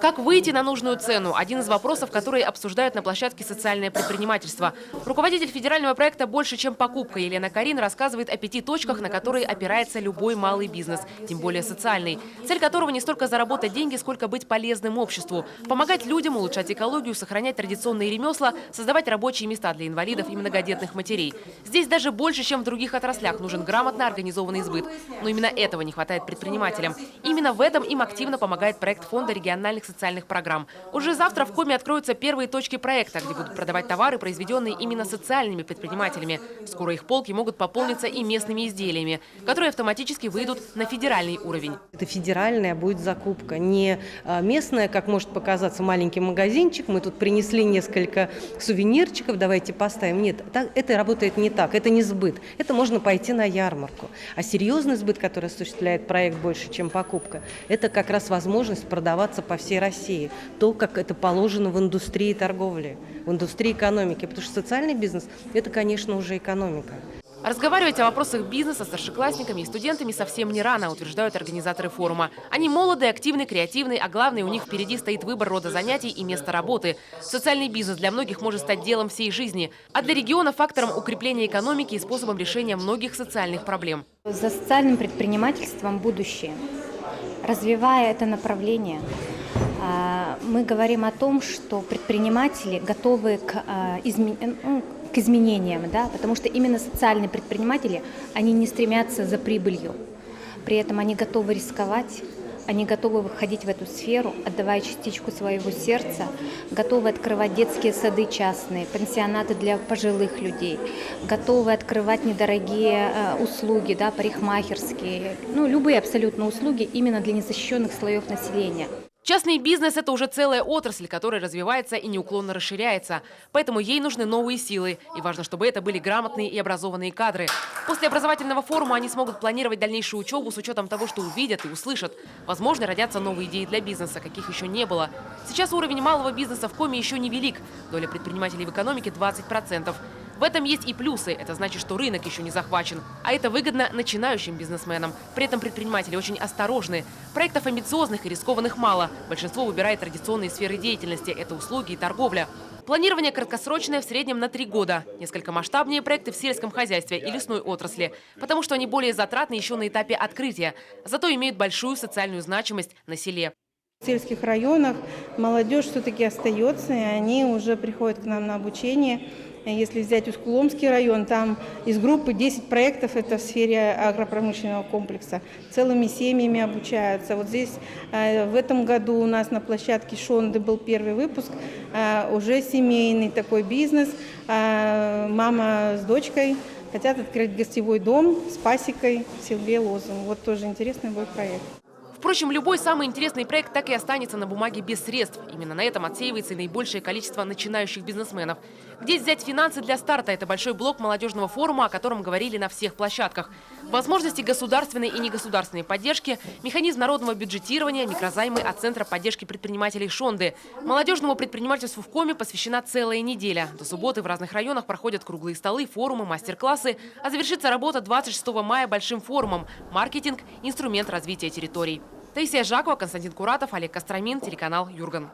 Как выйти на нужную цену – один из вопросов, которые обсуждают на площадке «Социальное предпринимательство». Руководитель федерального проекта «Больше, чем покупка» Елена Карин рассказывает о 5 точках, на которые опирается любой малый бизнес, тем более социальный. Цель которого не столько заработать деньги, сколько быть полезным обществу. Помогать людям, улучшать экологию, сохранять традиционные ремесла, создавать рабочие места для инвалидов и многодетных матерей. Здесь даже больше, чем в других отраслях, нужен грамотно организованный сбыт. Но именно этого не хватает предпринимателям. Именно в этом им активно помогает проект Фонда региональных социальных программ. Уже завтра в Коми откроются первые точки проекта, где будут продавать товары, произведенные именно социальными предпринимателями. Скоро их полки могут пополниться и местными изделиями, которые автоматически выйдут на федеральный уровень. Это федеральная будет закупка, не местная, как может показаться маленький магазинчик. Мы тут принесли несколько сувенирчиков, давайте поставим. Нет, это работает не так, это не сбыт. Это можно пойти на ярмарку. А серьезный сбыт, который осуществляет проект «Больше, чем покупка», это как раз возможность продаваться по всей России. То, как это положено в индустрии торговли, в индустрии экономики. Потому что социальный бизнес – это, конечно, уже экономика. Разговаривать о вопросах бизнеса с старшеклассниками и студентами совсем не рано, утверждают организаторы форума. Они молоды, активны, креативны, а главное, у них впереди стоит выбор рода занятий и места работы. Социальный бизнес для многих может стать делом всей жизни, а для региона – фактором укрепления экономики и способом решения многих социальных проблем. За социальным предпринимательством будущее. Развивая это направление, мы говорим о том, что предприниматели готовы к изменениям, да, потому что именно социальные предприниматели, они не стремятся за прибылью. При этом они готовы рисковать, они готовы выходить в эту сферу, отдавая частичку своего сердца, готовы открывать детские сады частные, пансионаты для пожилых людей, готовы открывать недорогие услуги, да, парикмахерские, любые абсолютно услуги именно для незащищенных слоев населения. Частный бизнес – это уже целая отрасль, которая развивается и неуклонно расширяется. Поэтому ей нужны новые силы. И важно, чтобы это были грамотные и образованные кадры. После образовательного форума они смогут планировать дальнейшую учебу с учетом того, что увидят и услышат. Возможно, родятся новые идеи для бизнеса, каких еще не было. Сейчас уровень малого бизнеса в Коми еще невелик. Доля предпринимателей в экономике – 20%. В этом есть и плюсы. Это значит, что рынок еще не захвачен. А это выгодно начинающим бизнесменам. При этом предприниматели очень осторожны. Проектов амбициозных и рискованных мало. Большинство выбирает традиционные сферы деятельности. Это услуги и торговля. Планирование краткосрочное в среднем на 3 года. Несколько масштабнее проекты в сельском хозяйстве и лесной отрасли. Потому что они более затратны еще на этапе открытия. Зато имеют большую социальную значимость на селе. В сельских районах молодежь все-таки остается, и они уже приходят к нам на обучение. Если взять Усть-Куломский район, там из группы 10 проектов, это в сфере агропромышленного комплекса. Целыми семьями обучаются. Вот здесь в этом году у нас на площадке Шонды был первый выпуск, уже семейный такой бизнес. Мама с дочкой хотят открыть гостевой дом с пасекой в селе Лозум. Вот тоже интересный будет проект. Впрочем, любой самый интересный проект так и останется на бумаге без средств. Именно на этом отсеивается наибольшее количество начинающих бизнесменов. Где взять финансы для старта – это большой блок молодежного форума, о котором говорили на всех площадках. Возможности государственной и негосударственной поддержки, механизм народного бюджетирования, микрозаймы от Центра поддержки предпринимателей Шонды. Молодежному предпринимательству в Коми посвящена целая неделя. До субботы в разных районах проходят круглые столы, форумы, мастер-классы. А завершится работа 26 мая большим форумом «Маркетинг. Инструмент развития территорий». Таисия Жакова, Константин Куратов, Олег Костромин, телеканал Юрган.